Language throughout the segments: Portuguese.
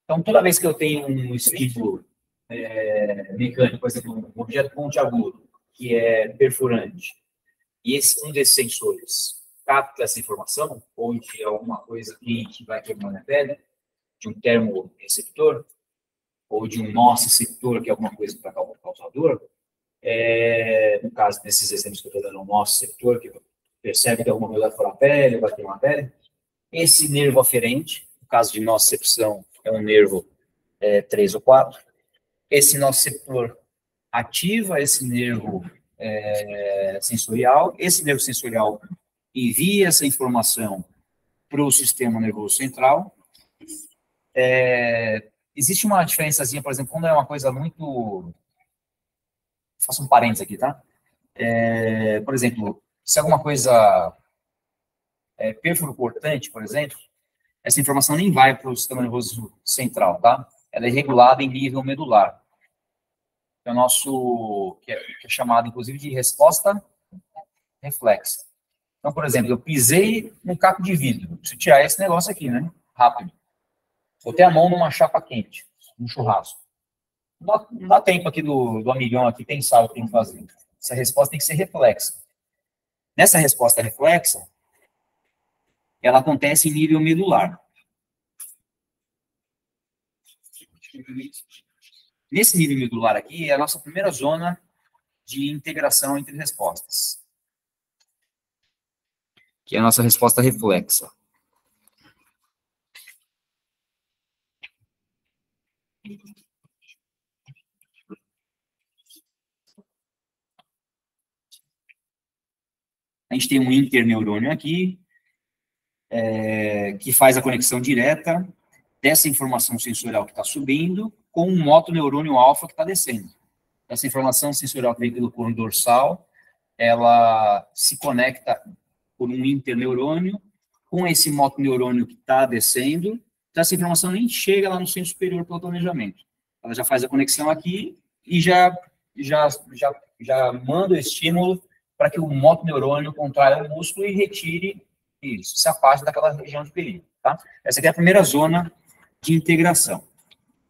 Então, toda vez que eu tenho um estímulo mecânico, por exemplo, um objeto pontiagudo, que é perfurante, e um desses sensores capta essa informação, ou de alguma coisa que vai queimar na pele, de um termorreceptor, ou de um nociceptor, que é alguma coisa para causador, no caso desses exemplos que eu estou dando, um nociceptor, que percebe que alguma coisa vai fora a pele, vai queimar a pele, esse nervo aferente, no caso de nocicepção, é um nervo 3 ou 4, esse nociceptor ativa esse nervo sensorial, esse nervo sensorial envia essa informação para o sistema nervoso central. Existe uma diferençazinha, por exemplo, quando é uma coisa muito... Faço um parênteses aqui, tá? Por exemplo, se alguma coisa pérfuro cortante, por exemplo, essa informação nem vai para o sistema nervoso central, tá? Ela é regulada em nível medular. É o nosso, que é chamado, inclusive, de resposta reflexa. Então, por exemplo, eu pisei num caco de vidro. Preciso tirar esse negócio aqui, né? Rápido. Botei a mão numa chapa quente, num churrasco. Não dá tempo aqui do amigão aqui pensar o que tem que fazer. Essa resposta tem que ser reflexa. Nessa resposta reflexa, ela acontece em nível medular. Nesse nível medular aqui é a nossa primeira zona de integração entre respostas, que é a nossa resposta reflexa. A gente tem um interneurônio aqui, que faz a conexão direta dessa informação sensorial que está subindo com um motoneurônio alfa que está descendo. Essa informação sensorial que vem pelo corno dorsal, ela se conecta por um interneurônio com esse motoneurônio que está descendo. Então, essa informação nem chega lá no centro superior pelo planejamento. Ela já faz a conexão aqui e já manda o estímulo para que o motoneurônio contraia o músculo e retire isso, se afaste daquela região de perigo. Tá? Essa aqui é a primeira zona de integração.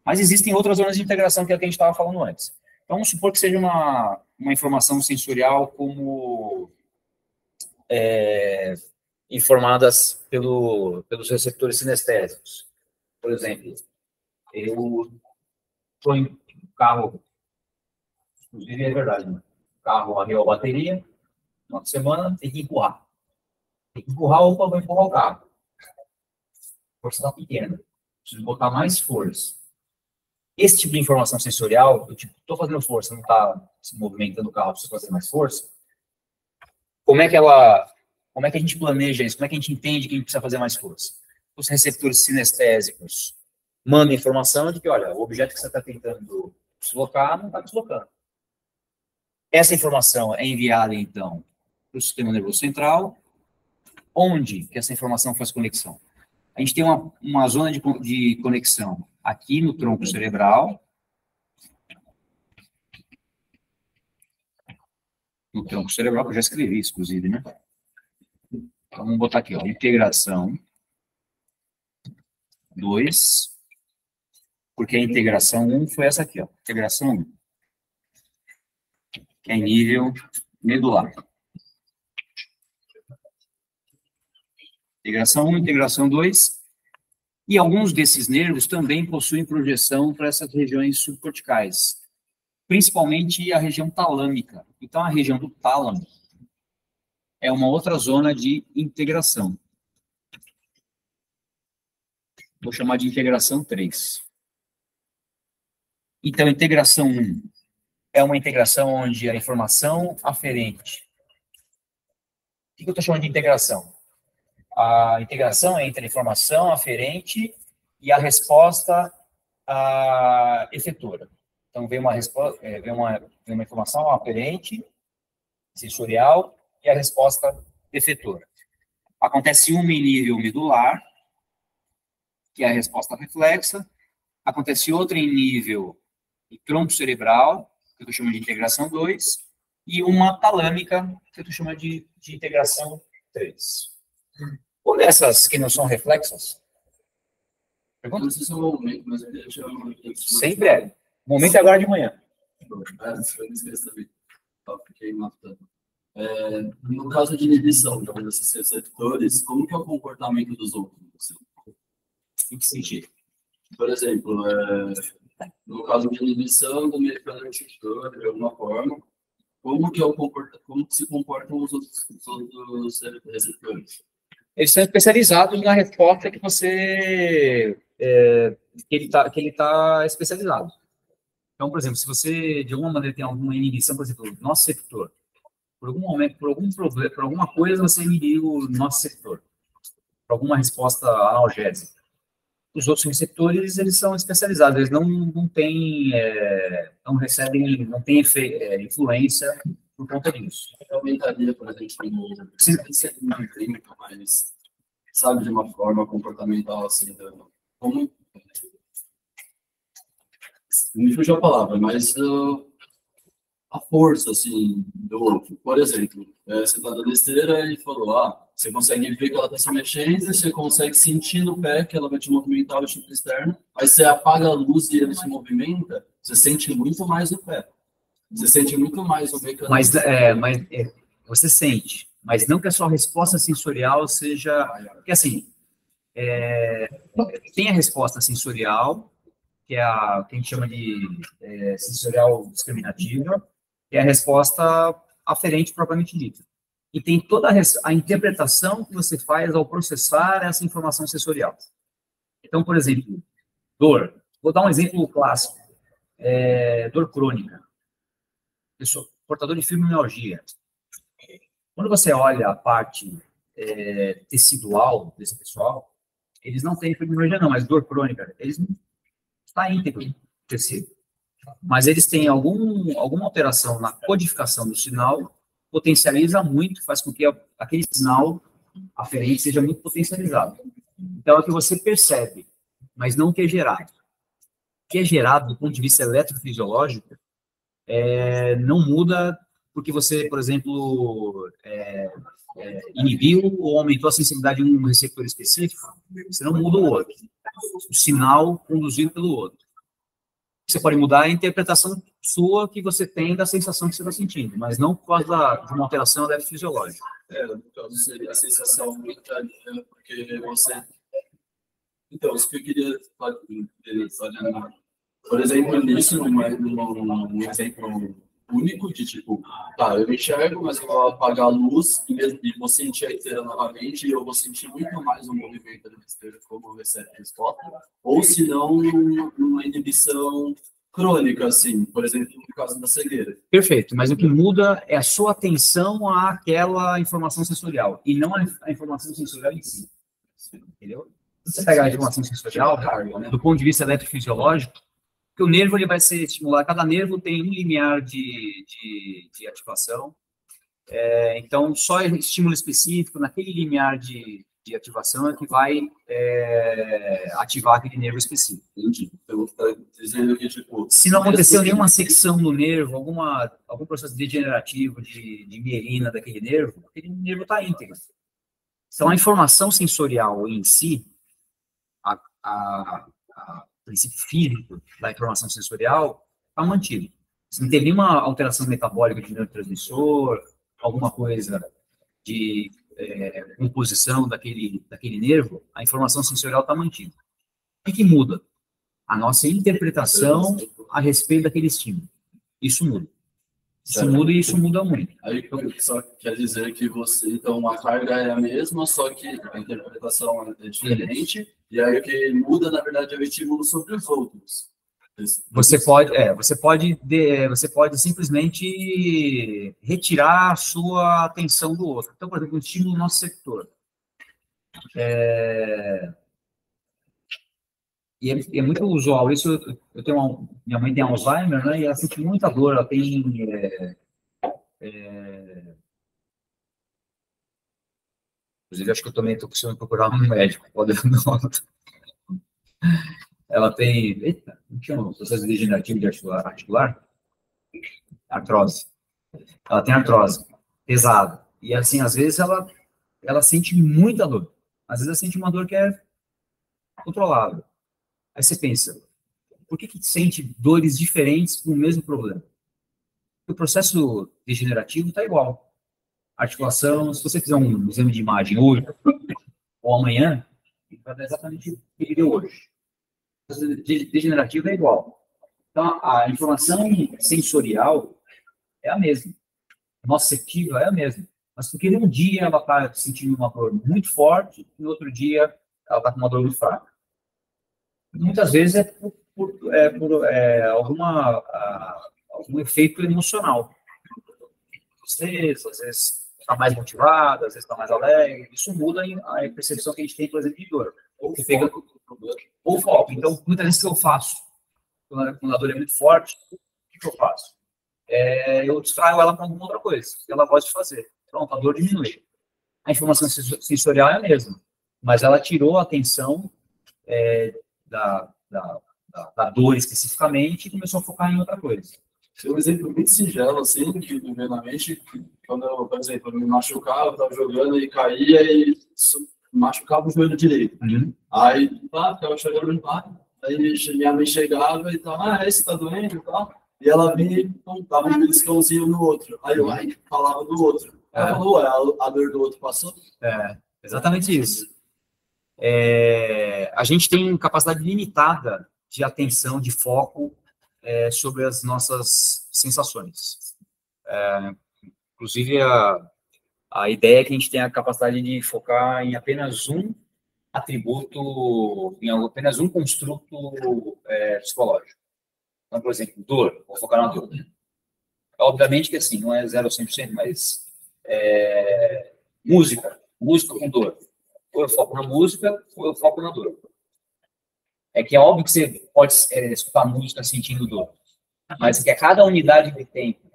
Mas existem outras zonas de integração, que é o que a gente estava falando antes. Então, vamos supor que seja uma informação sensorial como informadas pelos receptores sinestésicos. Por exemplo, eu estou em um carro, inclusive é verdade, né? O carro arriou a bateria, uma semana, tem que empurrar. Tem que empurrar, opa, vou empurrar o carro. A força está pequena. Preciso botar mais força. Esse tipo de informação sensorial, eu estou fazendo força, não está se movimentando o carro, preciso fazer mais força. Como é que a gente planeja isso? Como é que a gente entende que a gente precisa fazer mais força? Os receptores sinestésicos mandam informação de que, olha, o objeto que você está tentando deslocar não está deslocando. Essa informação é enviada, então, para o sistema nervoso central, onde que essa informação faz conexão? A gente tem uma zona de conexão aqui no tronco cerebral, que eu já escrevi isso, inclusive, né? Então, vamos botar aqui, ó, integração 2, porque a integração 1 foi essa aqui, ó, integração 1, que é em nível medular. Integração 1, integração 2, e alguns desses nervos também possuem projeção para essas regiões subcorticais, principalmente a região talâmica. Então, a região do tálamo é uma outra zona de integração. Vou chamar de integração 3. Então, integração 1 é uma integração onde a informação aferente... O que eu estou chamando de integração? A integração é entre a informação aferente e a resposta efetora. Então, vem uma informação aferente, sensorial, e a resposta efetora. Acontece uma em nível medular, que é a resposta reflexa. Acontece outra em nível de tronco cerebral, que eu estou chamando de integração 2, e uma talâmica, que eu estou chamando de integração 3. Ou dessas que não são reflexas, Eu não sei se é o momento, mas eu queria tirar uma... Sempre é. O momento é agora de manhã. Eu me esqueci também. Fiquei matando. No caso de inibição de alguns desses receptores, como que é o comportamento dos outros? Em que sentido? Por exemplo, no caso de inibição do receptor, de alguma forma, como que se comportam os outros receptores? Eles são especializados na resposta que você que ele tá especializado. Então, por exemplo, se você de alguma maneira tem alguma inibição, por exemplo, do nosso receptor, por algum momento, por algum problema, por alguma coisa você inibiu o nosso receptor, por alguma resposta analgésica. Os outros receptores, eles são especializados, eles não têm, não recebem, não têm influência por conta disso. Eu aumentaria, por exemplo, no clínico, mas sabe, de uma forma comportamental, assim, como... Me fugiu a palavra, mas a força, assim, do outro. Por exemplo, você está dando esteira e falou, você consegue ver que ela está se mexendo, você consegue sentir no pé que ela vai te movimentar o tipo externo, aí você apaga a luz e ele se movimenta, você sente muito mais o pé. Você sente muito mais o mecanismo. Mas você sente, mas não que a sua resposta sensorial seja... Porque, assim, tem a resposta sensorial, que é que a gente chama de sensorial discriminativa, que é a resposta aferente propriamente dita. E tem toda a interpretação que você faz ao processar essa informação sensorial. Então, por exemplo, dor. Vou dar um exemplo clássico. Dor crônica. Eu sou portador de fibromialgia. Quando você olha a parte tecidual desse pessoal, eles não têm fibromialgia não, mas dor crônica. Eles não está íntegro o tecido. Mas eles têm alguma alteração na codificação do sinal, potencializa muito, faz com que aquele sinal aferente seja muito potencializado. Então, é o que você percebe, mas não o que é gerado. O que é gerado, do ponto de vista eletrofisiológico, não muda porque você, por exemplo, inibiu ou aumentou a sensibilidade de um receptor específico, você não muda o outro. O sinal conduzido pelo outro. Você pode mudar a interpretação sua que você tem da sensação que você está sentindo, mas não por causa de uma alteração eletrofisiológica. No caso seria a sensação aumentaria, porque você... Então, isso que eu queria fazer, por exemplo, nisso, num exemplo único de tipo, eu enxergo, mas eu vou apagar a luz e vou sentir a esteira novamente e eu vou sentir muito mais o movimento da esteira como recebe a resposta, ou se não, uma inibição crônica, assim, por exemplo, no caso da cegueira. Perfeito, mas o que muda é a sua atenção àquela informação sensorial, e não a informação sensorial em si. Entendeu? Você pegar a informação sensorial, do ponto de vista eletrofisiológico, que o nervo ele vai ser estimulado, cada nervo tem um limiar de ativação, então só estímulo específico naquele limiar de ativação é que vai ativar aquele nervo específico. Entendi. Eu vou estar dizendo que, tipo... Se não aconteceu nenhuma secção no nervo, algum processo degenerativo de mielina daquele nervo, aquele nervo está íntegro. Então, a informação sensorial em si, o princípio físico da informação sensorial está mantido. Se não teve nenhuma alteração metabólica de neurotransmissor, alguma coisa de composição daquele nervo, a informação sensorial está mantida. O que muda? A nossa interpretação a respeito daquele estímulo. Isso muda. Isso muda e isso muda muito. Aí só quer dizer que então a carga é a mesma, só que a interpretação é diferente, e aí o que muda, na verdade, é o estímulo sobre os outros. Você pode simplesmente retirar a sua atenção do outro. Então, por exemplo, um estímulo no nosso sector. E é muito usual isso. Minha mãe tem Alzheimer, né? E ela sente muita dor. Ela tem inclusive, acho que eu também estou precisando procurar um médico. Ela tem... Eita, não tinha um processo degenerativo de articular? Artrose. Ela tem artrose pesada. E, assim, às vezes ela sente muita dor. Às vezes ela sente uma dor que é controlável. Aí você pensa, por que sente dores diferentes no mesmo problema? O processo degenerativo está igual. Articulação, se você fizer um exame de imagem hoje ou amanhã, ele vai dar exatamente o que ele deu hoje. O processo degenerativo é igual. Então, a informação sensorial é a mesma. A nossa receptiva é a mesma. Mas porque um dia ela está sentindo uma dor muito forte, e no outro dia ela está com uma dor muito fraca. Muitas vezes é por algum efeito emocional. Tristeza, às vezes está mais motivado, às vezes está mais alegre. Isso muda a percepção que a gente tem, por exemplo, de dor. Ou foco. Então, muitas vezes, o que eu faço? Quando a dor é muito forte, o que eu faço? Eu distraio ela com alguma outra coisa que ela gosta de fazer. Pronto, a dor diminui. A informação sensorial é a mesma, mas ela tirou a atenção da dor especificamente e começou a focar em outra coisa. Tem um exemplo muito singelo, assim, que me veio na mente, quando eu, por exemplo, me machucava, estava jogando e caía e machucava o joelho direito. Aí, ficava chorando lá, aí minha mãe chegava e tal, esse tá doendo e tal. E ela vinha e dava um beliscãozinho no outro. Aí eu falava do outro. Ela falou, a dor do outro passou? Exatamente isso. A gente tem capacidade limitada de atenção, de foco sobre as nossas sensações. Inclusive, a ideia é que a gente tem a capacidade de focar em apenas um atributo, em apenas um construto psicológico. Então, por exemplo, dor, vou focar na dor. Obviamente que assim, não é 0 a 100%, mas música com dor. Ou eu foco na música, ou eu foco na dor. É que é óbvio que você pode escutar música sentindo dor, mas que a cada unidade de tempo,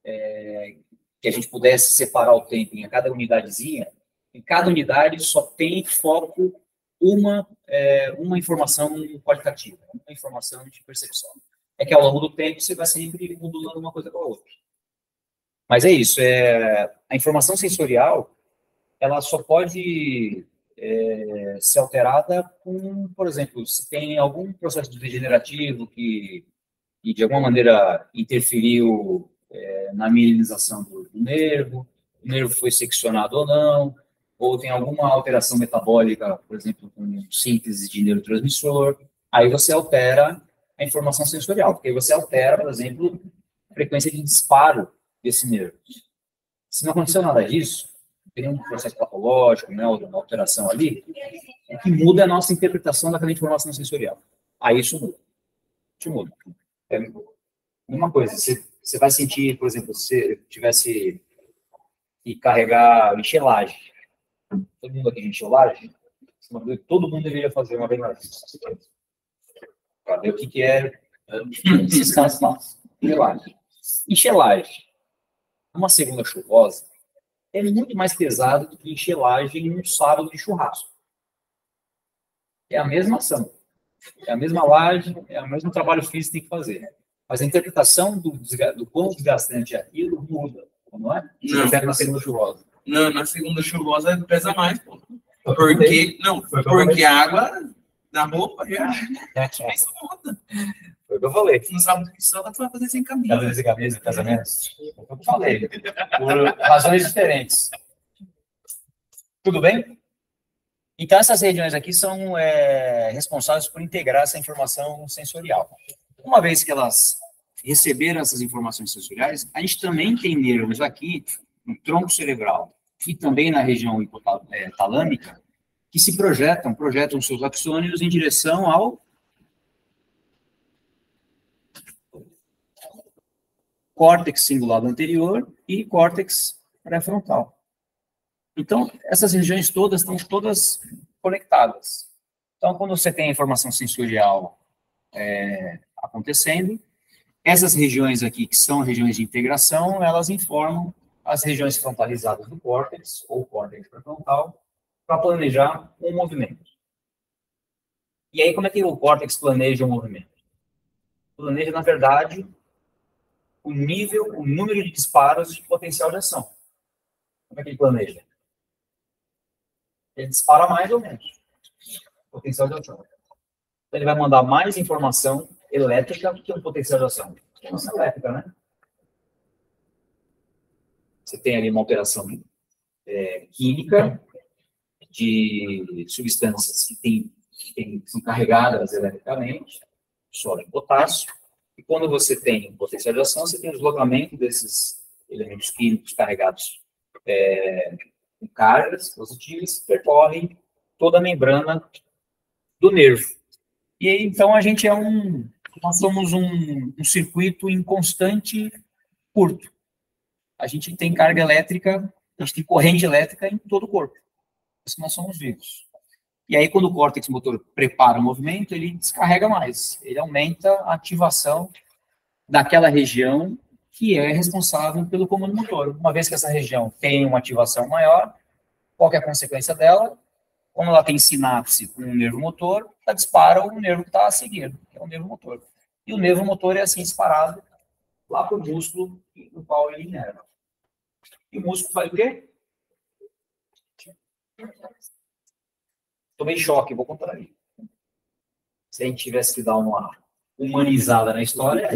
que a gente pudesse separar o tempo em cada unidadezinha, em cada unidade só tem foco uma informação qualitativa, uma informação de percepção. É que ao longo do tempo você vai sempre modulando uma coisa com a outra. Mas é isso, a informação sensorial, ela só pode ser alterada com, por exemplo, se tem algum processo degenerativo que de alguma maneira interferiu na mielinização do nervo, o nervo foi seccionado ou não, ou tem alguma alteração metabólica, por exemplo, com síntese de neurotransmissor, aí você altera a informação sensorial, porque aí você altera, por exemplo, a frequência de disparo desse nervo. Se não aconteceu nada disso, tem um processo patológico, né, uma alteração ali, o que muda é a nossa interpretação daquela informação sensorial. Aí isso muda. Isso muda. É uma coisa, você vai sentir, por exemplo, se você tivesse que carregar lixelagem. Todo mundo aqui de lixelagem? Todo mundo deveria fazer uma vez na vida. Para ver o que é esses casos maus. Lixelagem. Uma segunda chuvosa é muito mais pesado do que lixelagem em um sábado de churrasco. É a mesma ação. É a mesma laje, é o mesmo trabalho físico que tem que fazer. Mas a interpretação do quão desgastante é aquilo muda, não é? Você pega na segunda chuvosa. Não, na segunda chuvosa pesa mais, pô. Porque a água da roupa já faz conta. Foi o que eu falei. No sábado que só tu vai fazer sem camisa. Fazer sem camisa, casamento? Foi o que eu falei. Por razões diferentes. Tudo bem? Então, essas regiões aqui são responsáveis por integrar essa informação sensorial. Uma vez que elas receberam essas informações sensoriais, a gente também tem nervos aqui no tronco cerebral e também na região hipotalâmica que se projetam seus axônios em direção ao córtex cingulado anterior e córtex pré-frontal. Então, essas regiões todas estão todas conectadas. Então, quando você tem a informação sensorial acontecendo, essas regiões aqui, que são regiões de integração, elas informam as regiões frontalizadas do córtex, ou córtex pré-frontal, para planejar um movimento. E aí, como é que o córtex planeja um movimento? Planeja, na verdade, o número de disparos de potencial de ação. Como é que ele planeja? Ele dispara mais ou menos. Potencial de ação. Então, ele vai mandar mais informação elétrica do que um potencial de ação. Informação elétrica, né? Você tem ali uma operação química de substâncias que são carregadas eletricamente, sódio e potássio, e quando você tem um potencial de ação, você tem o deslocamento desses elementos químicos carregados com cargas positivas, que percorrem toda a membrana do nervo. E aí, então, nós somos um circuito em constante curto. A gente tem carga elétrica, a gente tem corrente elétrica em todo o corpo. Por isso que nós somos vivos. E aí, quando o córtex motor prepara o movimento, ele descarrega mais. Ele aumenta a ativação daquela região que é responsável pelo comando motor. Uma vez que essa região tem uma ativação maior, qual que é a consequência dela? Como ela tem sinapse com o nervo motor, ela dispara o nervo que está a seguir, que é o nervo motor. E o nervo motor é assim disparado lá para o músculo no qual ele inerva. E o músculo faz o quê? Tomei choque, vou contar aí. Se a gente tivesse que dar uma humanizada na história,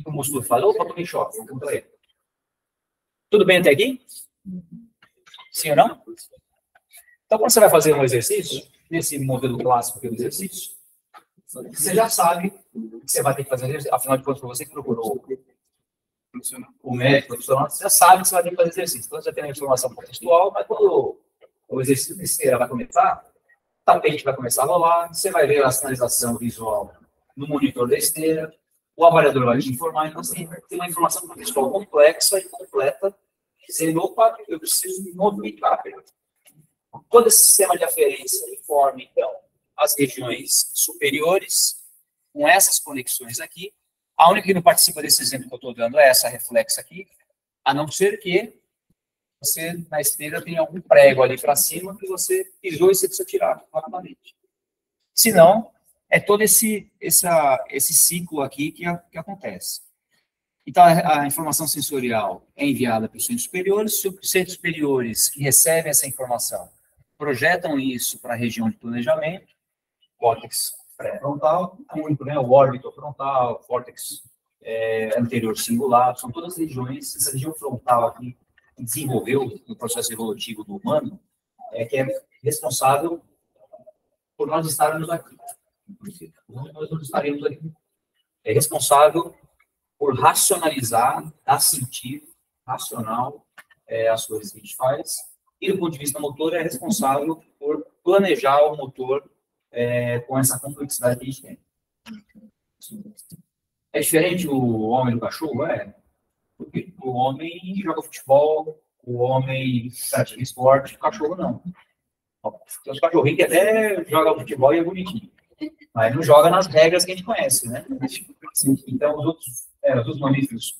o músculo fala, opa, tomei choque, vou contar aí. Tudo bem até aqui? Sim ou não? Então, quando você vai fazer um exercício, nesse modelo clássico do exercício, você já sabe que você vai ter que fazer exercício. Afinal de contas, foi você que procurou o médico profissional, você já sabe que você vai ter que fazer exercício. Então, você já tem a informação contextual, mas quando o exercício de esteira vai começar, o tapete vai começar a rolar, você vai ver a sinalização visual no monitor da esteira, o avaliador vai te informar, então você tem uma informação contextual complexa e completa, dizendo, opa, eu preciso me movimentar. Todo esse sistema de aferência informa, então, as regiões superiores, com essas conexões aqui. A única que não participa desse exemplo que eu estou dando é essa reflexa aqui, a não ser que você, na esteira, tenha algum prego ali para cima que você pisou e você precisa tirar rapidamente. Se não, é todo esse ciclo aqui que acontece. Então, a informação sensorial é enviada para os centros superiores. Os centros superiores que recebem essa informação projetam isso para a região de planejamento, córtex pré-frontal, muito, né? O órbito-frontal, córtex anterior singular, são todas regiões. Essa região frontal aqui, que desenvolveu no processo evolutivo do humano, que é responsável por nós estarmos aqui. Nós não estaremos aqui. É responsável por racionalizar, dar sentido racional às coisas que a gente faz. E, do ponto de vista motor, é responsável por planejar o motor com essa complexidade que a gente tem. É diferente o homem do cachorro? Porque o homem joga futebol, o homem pratica esporte, o cachorro não. Tem os cachorrinhos que até jogam futebol e é bonitinho. Mas não joga nas regras que a gente conhece, né? Então, os outros mamíferos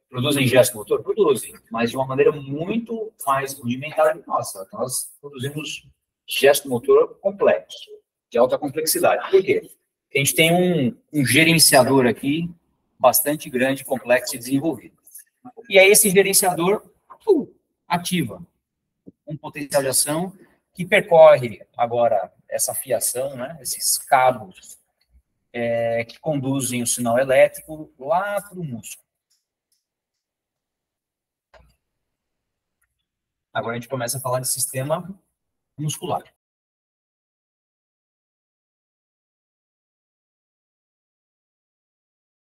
produzem gesto motor? Produzem, mas de uma maneira muito mais rudimentar que nossa. Nós produzimos gesto motor complexo, de alta complexidade. Por quê? Porque a gente tem um gerenciador aqui bastante grande, complexo e desenvolvido. E aí esse gerenciador ativa um potencial de ação que percorre agora essa fiação, né, esses cabos que conduzem o sinal elétrico lá para o músculo. Agora a gente começa a falar de sistema muscular.